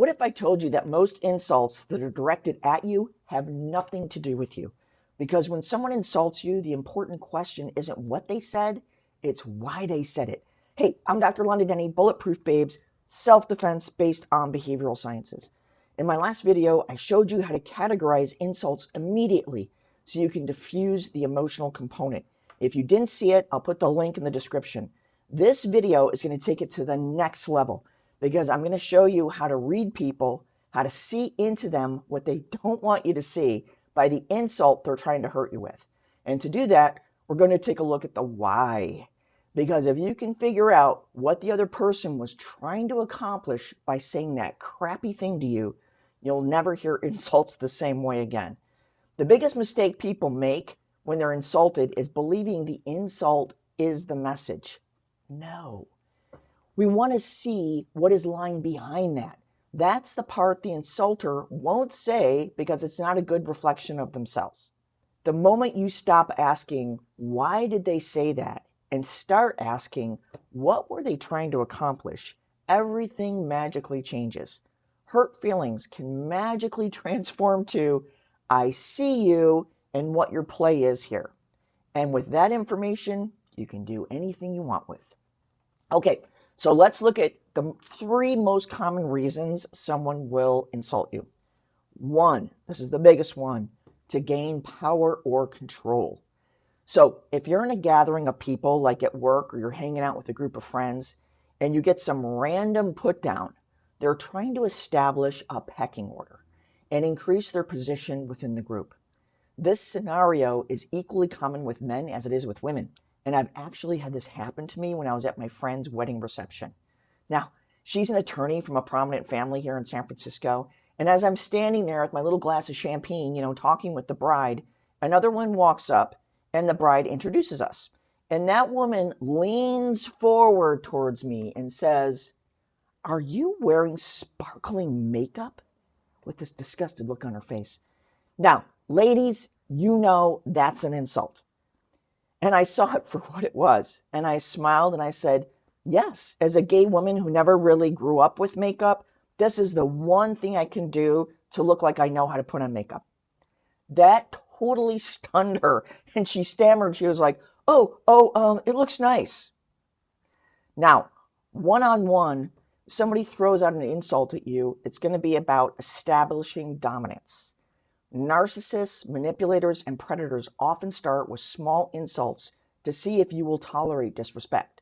What if I told you that most insults that are directed at you have nothing to do with you? Because when someone insults you, the important question isn't what they said, it's why they said it. Hey, I'm Dr. London Denny, Bulletproof Babes, self-defense based on behavioral sciences. In my last video, I showed you how to categorize insults immediately so you can diffuse the emotional component. If you didn't see it, I'll put the link in the description. This video is going to take it to the next level, because I'm going to show you how to read people, how to see into them what they don't want you to see by the insult they're trying to hurt you with. And to do that, we're going to take a look at the why. Because if you can figure out what the other person was trying to accomplish by saying that crappy thing to you, you'll never hear insults the same way again. The biggest mistake people make when they're insulted is believing the insult is the message. No. We want to see what is lying behind that. That's the part the insulter won't say because it's not a good reflection of themselves. The moment you stop asking, why did they say that, and start asking, what were they trying to accomplish, everything magically changes. Hurt feelings can magically transform to, I see you and what your play is here. And with that information, you can do anything you want with. Okay, so let's look at the 3 most common reasons someone will insult you. 1, this is the biggest one, to gain power or control. So if you're in a gathering of people, like at work, or you're hanging out with a group of friends, and you get some random put down, they're trying to establish a pecking order and increase their position within the group. This scenario is equally common with men as it is with women. And I've actually had this happen to me when I was at my friend's wedding reception. Now, she's an attorney from a prominent family here in San Francisco. And as I'm standing there with my little glass of champagne, talking with the bride, another one walks up and the bride introduces us. And that woman leans forward towards me and says, "Are you wearing sparkling makeup?" with this disgusted look on her face. Now, ladies, that's an insult. And I saw it for what it was. And I smiled and I said, yes, as a gay woman who never really grew up with makeup, this is the one thing I can do to look like I know how to put on makeup. That totally stunned her. And she stammered. She was like, it looks nice. Now, one-on-one, somebody throws out an insult at you, it's going to be about establishing dominance. Narcissists, manipulators, and predators often start with small insults to see if you will tolerate disrespect.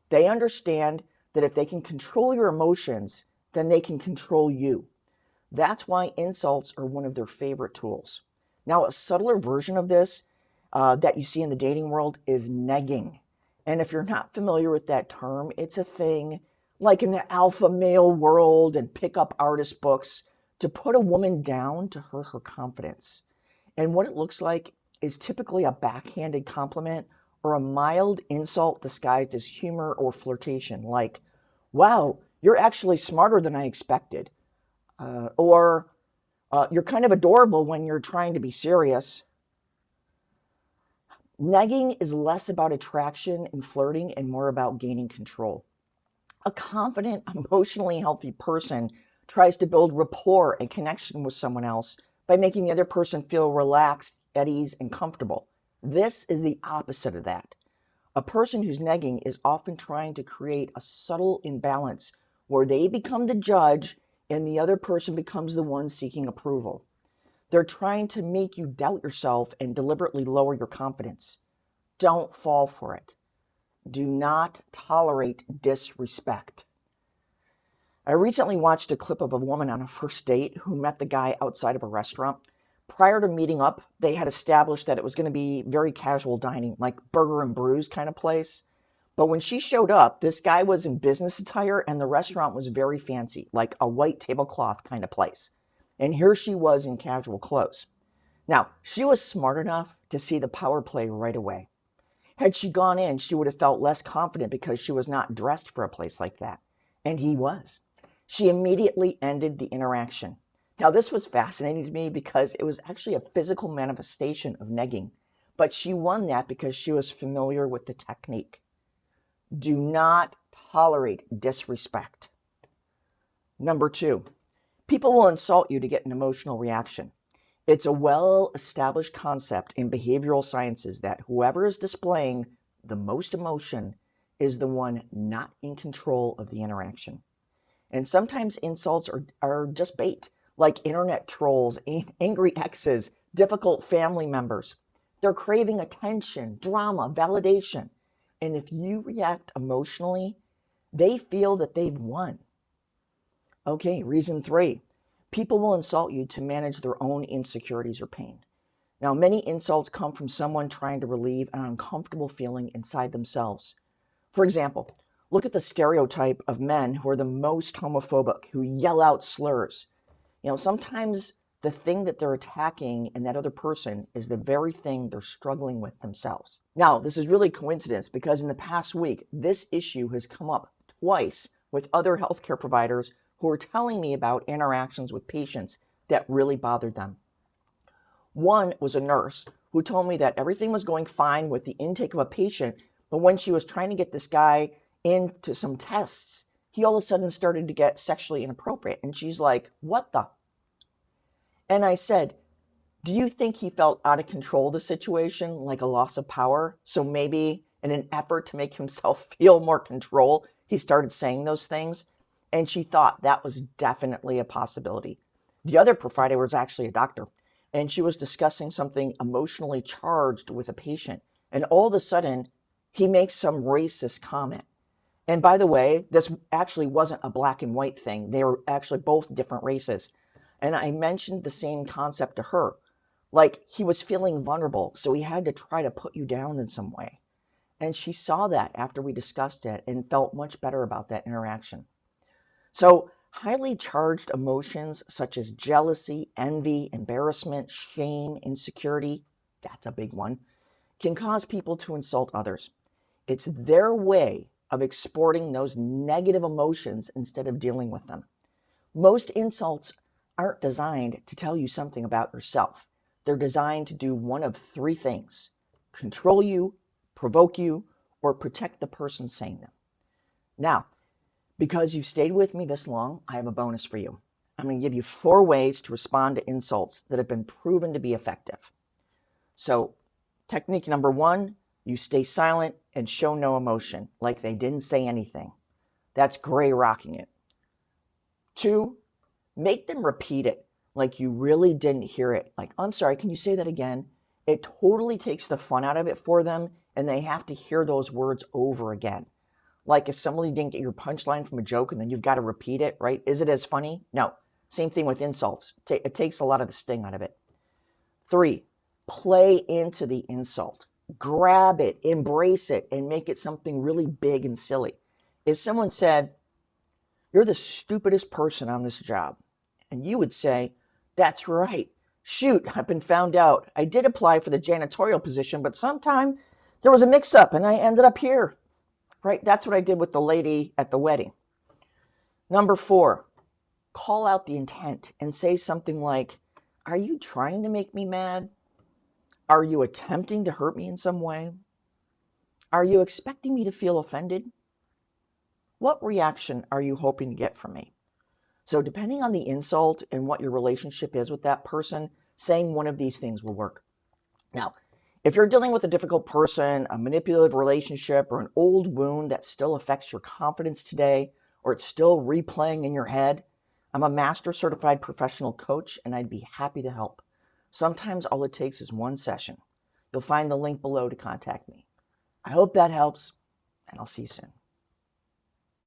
They understand that if they can control your emotions, then they can control you. That's why insults are one of their favorite tools. Now, a subtler version of this that you see in the dating world is negging. And if you're not familiar with that term, it's a thing like in the alpha male world and pickup artist books, to put a woman down to hurt her confidence. And what it looks like is typically a backhanded compliment or a mild insult disguised as humor or flirtation, like, wow, you're actually smarter than I expected. Or you're kind of adorable when you're trying to be serious. Negging is less about attraction and flirting and more about gaining control. A confident, emotionally healthy person tries to build rapport and connection with someone else by making the other person feel relaxed, at ease, and comfortable. This is the opposite of that. A person who's negging is often trying to create a subtle imbalance where they become the judge and the other person becomes the one seeking approval. They're trying to make you doubt yourself and deliberately lower your confidence. Don't fall for it. Do not tolerate disrespect. I recently watched a clip of a woman on a first date who met the guy outside of a restaurant. Prior to meeting up, they had established that it was going to be very casual dining, like burger and brews kind of place. But when she showed up, this guy was in business attire and the restaurant was very fancy, like a white tablecloth kind of place. And here she was in casual clothes. Now, she was smart enough to see the power play right away. Had she gone in, she would have felt less confident because she was not dressed for a place like that. And he was. She immediately ended the interaction. Now, this was fascinating to me because it was actually a physical manifestation of negging, but she won that because she was familiar with the technique. Do not tolerate disrespect. Number 2, People will insult you to get an emotional reaction. It's a well-established concept in behavioral sciences that whoever is displaying the most emotion is the one not in control of the interaction. And sometimes insults are just bait, like internet trolls, angry exes, difficult family members. They're craving attention, drama, validation. And if you react emotionally, they feel that they've won. Okay, reason 3. People will insult you to manage their own insecurities or pain. Now, many insults come from someone trying to relieve an uncomfortable feeling inside themselves. For example, look at the stereotype of men who are the most homophobic, who yell out slurs. Sometimes the thing that they're attacking in that other person is the very thing they're struggling with themselves. Now, this is really coincidence because in the past week, this issue has come up twice with other healthcare providers who are telling me about interactions with patients that really bothered them. One was a nurse who told me that everything was going fine with the intake of a patient, but when she was trying to get this guy into some tests, he all of a sudden started to get sexually inappropriate. And she's like, what the? And I said, do you think he felt out of control of the situation, like a loss of power? So maybe in an effort to make himself feel more control, he started saying those things. And she thought that was definitely a possibility. The other provider was actually a doctor, and she was discussing something emotionally charged with a patient. And all of a sudden, he makes some racist comment. And by the way, this actually wasn't a black and white thing. They were actually both different races. And I mentioned the same concept to her. Like, he was feeling vulnerable, so he had to try to put you down in some way. And she saw that after we discussed it and felt much better about that interaction. So, highly charged emotions such as jealousy, envy, embarrassment, shame, insecurity, that's a big one, can cause people to insult others. It's their way of exporting those negative emotions instead of dealing with them. Most insults aren't designed to tell you something about yourself. They're designed to do one of 3 things: control you, provoke you, or protect the person saying them. Now, because you've stayed with me this long, I have a bonus for you. I'm going to give you 4 ways to respond to insults that have been proven to be effective. So, technique number 1, you stay silent and show no emotion, like they didn't say anything. That's gray rocking it. 2, make them repeat it like you really didn't hear it. Like, I'm sorry, can you say that again? It totally takes the fun out of it for them, and they have to hear those words over again. Like if somebody didn't get your punchline from a joke and then you've got to repeat it, right? Is it as funny? No. Same thing with insults. It takes a lot of the sting out of it. 3, play into the insult. Grab it, embrace it, and make it something really big and silly. If someone said, "You're the stupidest person on this job," and you would say, "That's right. Shoot, I've been found out. I did apply for the janitorial position, but sometime there was a mix-up and I ended up here." Right? That's what I did with the lady at the wedding. Number 4, call out the intent and say something like, "Are you trying to make me mad? Are you attempting to hurt me in some way? Are you expecting me to feel offended? What reaction are you hoping to get from me?" So depending on the insult and what your relationship is with that person, saying one of these things will work. Now, if you're dealing with a difficult person, a manipulative relationship, or an old wound that still affects your confidence today, or it's still replaying in your head, I'm a master certified professional coach and I'd be happy to help. Sometimes all it takes is 1 session. You'll find the link below to contact me. I hope that helps, and I'll see you soon.